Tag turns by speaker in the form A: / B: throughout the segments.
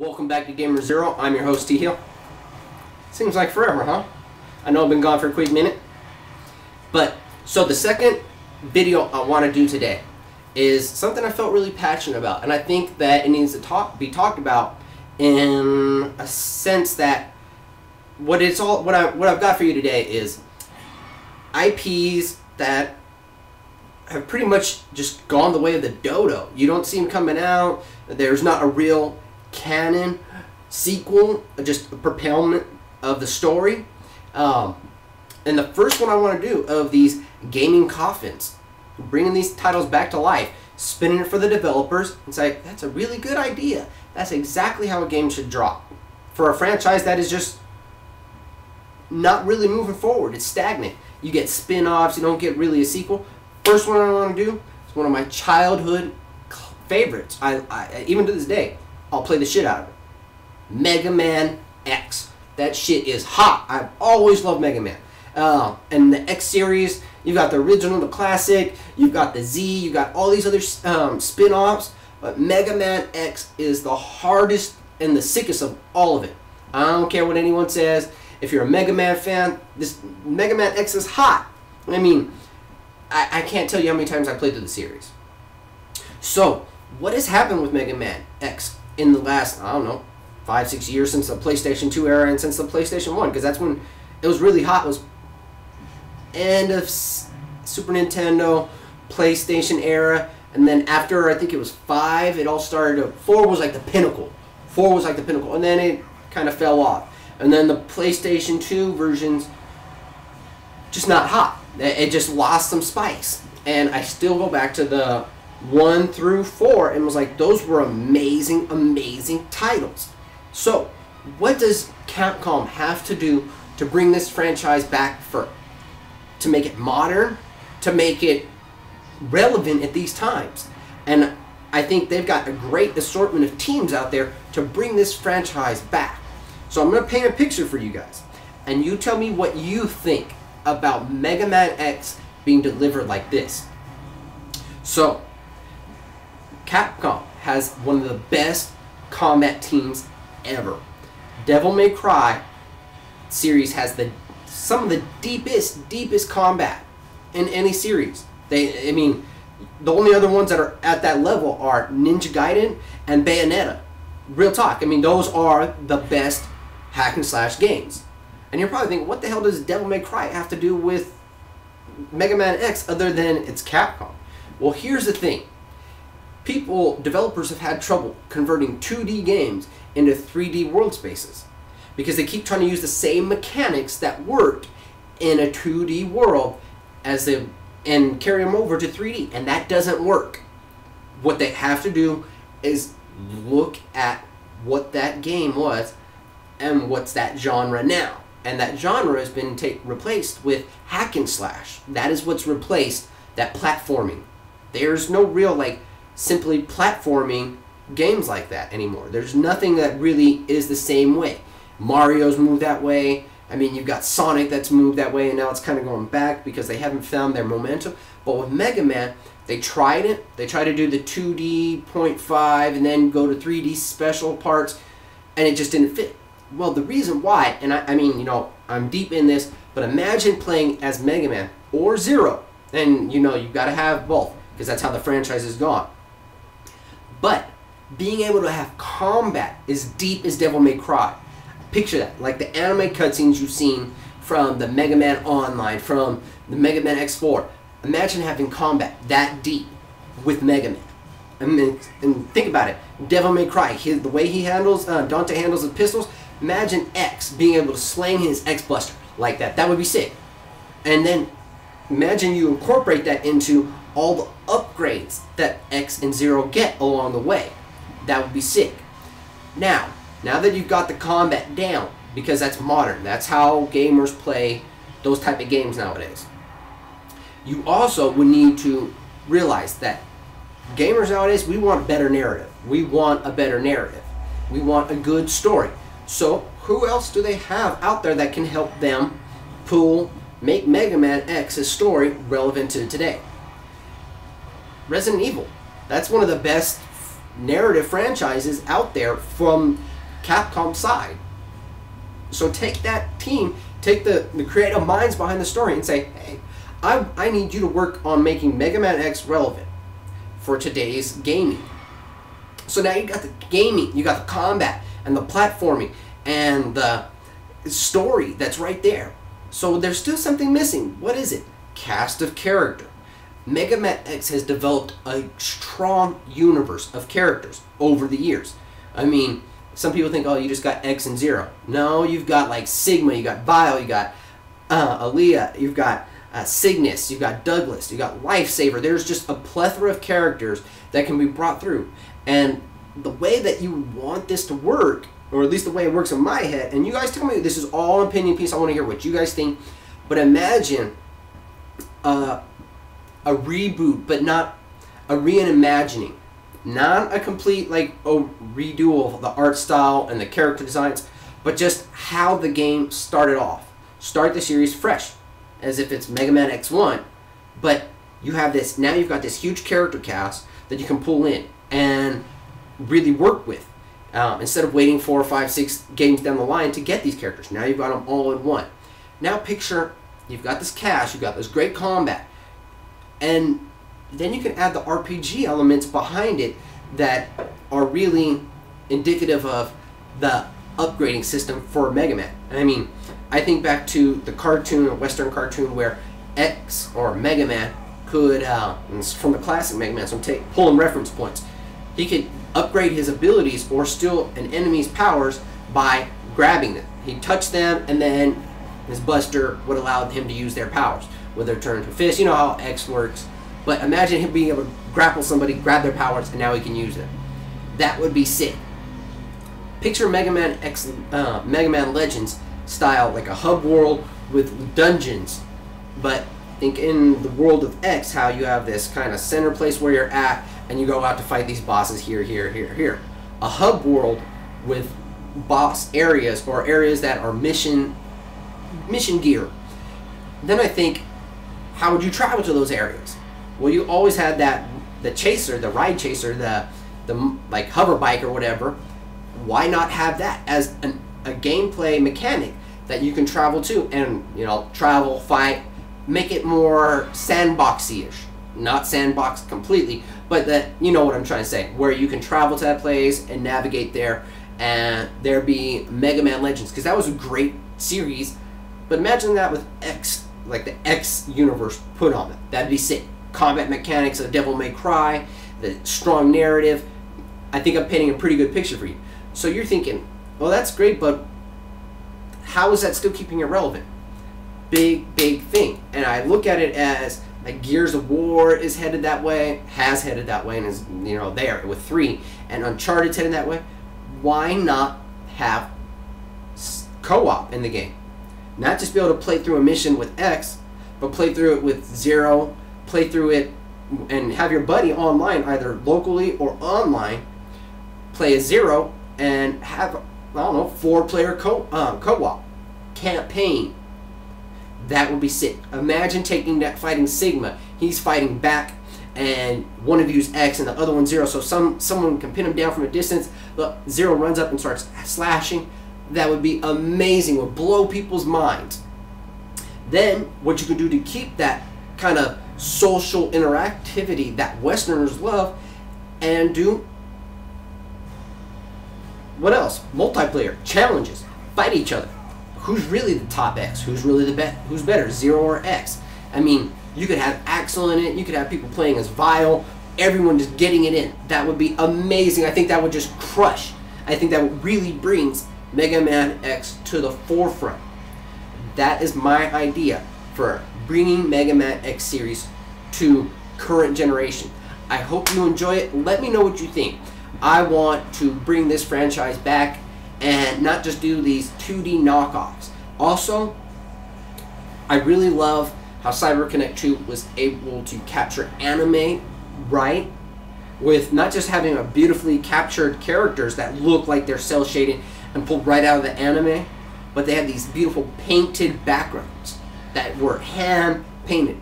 A: Welcome back to GAMER-0. I'm your host, T-Hill. Seems like forever, huh? I know I've been gone for a quick minute. So the second video I want to do today is something I felt really passionate about. And I think that it needs to be talked about in a sense that what I've got for you today is IPs that have pretty much just gone the way of the dodo. You don't see them coming out. There's not a real canon sequel, just a propelment of the story. And the first one I want to do of these gaming coffins, bringing these titles back to life, spinning it for the developers, and say, that's a really good idea. That's exactly how a game should drop. For a franchise that is just not really moving forward, it's stagnant. You get spin-offs, you don't get really a sequel. First one I want to do is one of my childhood favorites. I even to this day, I'll play the shit out of it. Megaman X. That shit is hot. I've always loved Mega Man. And the X series, you've got the original, the classic, you've got the Z, you've got all these other spin-offs, but Mega Man X is the hardest and the sickest of all of it. I don't care what anyone says. If you're a Mega Man fan, this Mega Man X is hot. I mean, I can't tell you how many times I played through the series. So, what has happened with Mega Man X in the last, I don't know, 5-6 years since the PlayStation 2 era and since the PlayStation 1? Because that's when it was really hot. It was end of Super Nintendo, PlayStation era, and then after, I think it was 5, it all started to, 4 was like the pinnacle. 4 was like the pinnacle, and then it kind of fell off. And then the PlayStation 2 versions, just not hot. It just lost some spice. And I still go back to the 1 through 4 and was like, those were amazing, amazing titles. So, what does Capcom have to do to bring this franchise back to make it modern, to make it relevant at these times? And I think they've got a great assortment of teams out there to bring this franchise back. So I'm going to paint a picture for you guys, and you tell me what you think about Mega Man X being delivered like this. So, Capcom has one of the best combat teams ever. Devil May Cry series has some of the deepest combat in any series. I mean, the only other ones that are at that level are Ninja Gaiden and Bayonetta. Real talk. I mean, those are the best hack and slash games. And you're probably thinking, what the hell does Devil May Cry have to do with Mega Man X other than it's Capcom? Well, here's the thing. Developers have had trouble converting 2D games into 3D world spaces because they keep trying to use the same mechanics that worked in a 2D world and carry them over to 3D, and that doesn't work. What they have to do is look at what that game was and what's that genre now. And that genre has been replaced with hack and slash. That is what's replaced that platforming. There's no real simply platforming games like that anymore. There's nothing that really is the same way. Mario's moved that way. I mean, you've got Sonic that's moved that way, and now it's kind of going back because they haven't found their momentum. But with Mega Man, they tried it. They tried to do the 2D 0.5 and then go to 3D special parts, and it just didn't fit. Well, the reason why, and I mean, you know, I'm deep in this, but imagine playing as Mega Man or Zero. And, you know, you've got to have both because that's how the franchise is gone. But being able to have combat as deep as Devil May Cry. Picture that, like the anime cutscenes you've seen from the Mega Man Online, from the Mega Man X4. Imagine having combat that deep with Mega Man. And think about it. Devil May Cry, the way he handles, Dante handles his pistols. Imagine X being able to slang his X-Buster like that. That would be sick. And then imagine you incorporate that into all the upgrades that X and Zero get along the way. That would be sick. Now that you've got the combat down, because that's modern, that's how gamers play those type of games nowadays, you also would need to realize that gamers nowadays, we want a better narrative. We want a better narrative. We want a good story. So who else do they have out there that can help them make Mega Man X's story relevant to today? Resident Evil. That's one of the best narrative franchises out there from Capcom side. So take that team, take the creative minds behind the story and say, hey, I need you to work on making Mega Man X relevant for today's gaming. So now you got the gaming, you got the combat and the platforming and the story that's right there. So there's still something missing. What is it? Cast of character. Mega Man X has developed a strong universe of characters over the years. I mean, some people think, oh, you just got X and Zero. No, you've got like Sigma, you got Vile, you got Aaliyah, you've got Cygnus, you've got Douglas, you've got Lifesaver. There's just a plethora of characters that can be brought through. And the way that you want this to work, or at least the way it works in my head, and you guys tell me, this is all an opinion piece, I want to hear what you guys think, but imagine a reboot, but not a reimagining. Not a complete like redo of the art style and the character designs, but just how the game started off. Start the series fresh, as if it's Mega Man X1, but you have this, now you've got this huge character cast that you can pull in and really work with. Instead of waiting 4, 5, 6 games down the line to get these characters. Now you've got them all in one. Now picture, you've got this cast, you've got this great combat, and then you can add the RPG elements behind it that are really indicative of the upgrading system for Mega Man. I mean, I think back to the cartoon, a Western cartoon, where X, or Mega Man, could, from the classic Mega Man, so I'm pulling reference points, he could upgrade his abilities or steal an enemy's powers by grabbing them. He'd touch them, and then his Buster would allow him to use their powers, whether turn into a fist. You know how X works. But imagine him being able to grapple somebody, grab their powers, and now he can use them. That would be sick. Picture Mega Man X, Mega Man Legends style, like a hub world with dungeons. But think in the world of X, how you have this kind of center place where you're at, and you go out to fight these bosses here, here, here, here. A hub world with boss areas, or areas that are mission gear. Then I think, how would you travel to those areas? Well, you always had that, the chaser, the ride chaser, the like hover bike or whatever. Why not have that as a gameplay mechanic that you can travel to, and travel, fight, make it more sandboxy-ish. Not sandbox completely, but that, you know what I'm trying to say, where you can travel to that place and navigate there, and there be Mega Man Legends, because that was a great series. But imagine that with X, like the X universe put on it. That'd be sick. Combat mechanics of Devil May Cry, the strong narrative. I think I'm painting a pretty good picture for you. So you're thinking, well, that's great, but how is that still keeping it relevant? Big thing. And I look at it as like Gears of War is headed that way, has headed that way, and is there with 3, and Uncharted's headed that way. Why not have co-op in the game? Not just be able to play through a mission with X, but play through it with Zero, play through it and have your buddy online, either locally or online, play as Zero and have, I don't know, 4-player co-op campaign. That would be sick. Imagine taking that, fighting Sigma. He's fighting back, and one of you's X and the other one's Zero. So someone can pin him down from a distance. Look, Zero runs up and starts slashing. That would be amazing. Would blow people's minds. Then what you can do to keep that kind of social interactivity that Westerners love, and do what else? Multiplayer challenges. Fight each other. Who's really the top X? Who's really the best? Who's better, Zero or X? I mean, you could have Axel in it. You could have people playing as Vile. Everyone just getting it in. That would be amazing. I think that would just crush. I think that really brings Mega Man X to the forefront. That is my idea for bringing Mega Man X series to current generation. I hope you enjoy it. Let me know what you think. I want to bring this franchise back and not just do these 2D knockoffs. Also, I really love how CyberConnect 2 was able to capture anime right, with not just having a beautifully captured characters that look like they're cel shaded and pulled right out of the anime, but they had these beautiful painted backgrounds that were hand painted.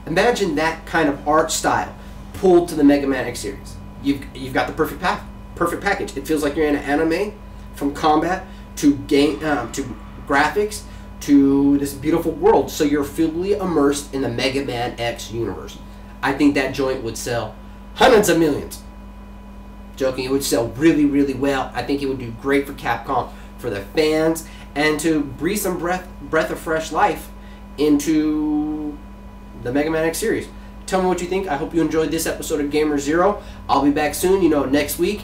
A: Imagine that kind of art style pulled to the Mega Man X series. You've got the perfect package. It feels like you're in an anime, from combat to game to graphics to this beautiful world, so you're fully immersed in the Mega Man X universe. I think that joint would sell hundreds of millions. Joking, it would sell really, really well. I think it would do great for Capcom, for the fans, and to breathe some breath of fresh life into the Mega Man X series. Tell me what you think. I hope you enjoyed this episode of Gamer-0. I'll be back soon, you know, next week.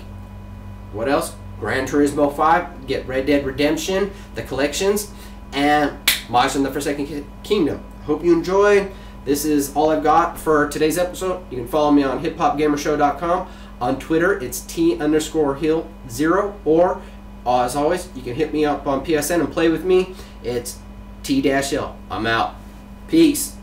A: What else? Gran Turismo 5, get Red Dead Redemption, the collections, and Monster in the Forsaken Kingdom. Hope you enjoyed. This is all I've got for today's episode. You can follow me on hiphopgamershow.com. On Twitter, it's T_Hill0, or as always, you can hit me up on PSN and play with me. It's T-Hill. I'm out. Peace.